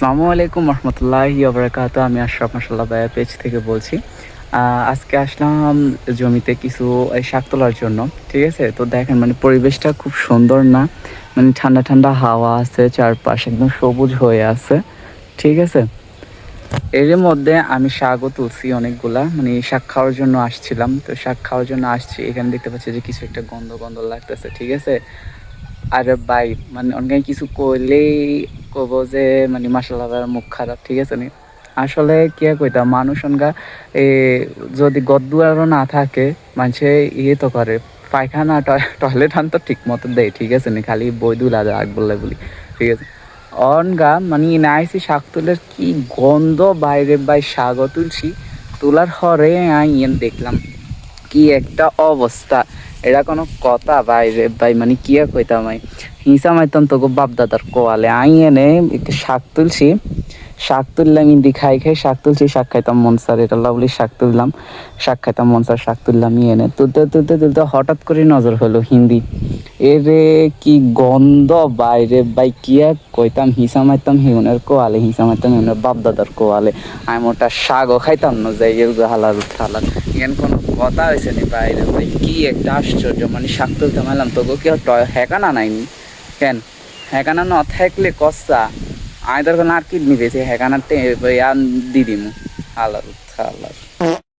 আসসালামু আলাইকুম রহমতুল্লাহি ওয়া আমি আশরাফ মাশাআল্লাহ ভাইয়া পেজ থেকে বলছি। আজকে আসলাম জমিতে কিছু শাক তোলার জন্য। ঠিক আছে? তো দেখেন মানে পরিবেশটা খুব সুন্দর না? মানে ঠান্ডা, ঠান্ডা হাওয়া আছে, চারপাশ একদম সবুজ হয়ে আছে। ঠিক আছে? এরই মধ্যে আমি শাকও তুলছি অনেকগুলা। মানে শাক খাওয়ার জন্য আসছিলাম। তো শাক খাওয়ার জন্য আসছি। এখানে দেখতে পাচ্ছি যে কিছু একটা গন্ধ, গন্ধ লাগতেছে। ঠিক আছে? আরে ভাই মানে অনকে কিছু কইলেই কব যে মানে মাশাআল্লাহ ভাইয়ার মুখ খারাপ। ঠিক আছে নি? আসলে কি আর কইতাম মানুষ অনগা এ যদি ঘর-দুয়ারও না থাকে মানুষে তো করে পায়খানা টয়লেট তো ঠিক মতো দেয়। ঠিক আছে নি? খালি বই দুলা রাখ বলে বলি। ঠিক আছে? অনগা মানে নাইছি শাক তুলের কি গন্ধ বাইরে ভাই শাকও তুলছি। তোলার পরে আইয়েন দেখলাম কি একটা অবস্থা। এটা কোনো কথা ভাই রে ভাই মানে কি আর কইতাম ভাই হিংসা মাইতাম তোকে বাপ দাদার কোয়ালে আই এনে একটু শাক তুলছি। শাক তুললাম ইন্দি খাই খাই শাক তুলছি, শাক খাইতাম মন স্যার এটা লাভলি শাক তুললাম, শাক খাইতাম মন স্যার শাক তুললাম এনে তুলতে তুলতে তুলতে হঠাৎ করে নজর হলো হিন্দি। এরে কি গন্ধ বাইরে ভাই কি আর কইতাম হিংসা মারতাম হিউনের কোয়ালে, হিংসা মারতাম হিউনের বাপ দাদার কোয়ালে। আমি ওটা শাকও খাইতাম না যাই এর হালাল থালাল এখানে কোনো কথা হয়েছে নি বাইরে ভাই কি একটা আশ্চর্য মানে শাক তুলতে মারলাম তোকে কি হেকানা নাইনি কেন হেকানা ন থাকলে কষা আমি তোর কোনো আর কিডনি পেয়েছি হেকানার দিদিমু হালাল থালাল।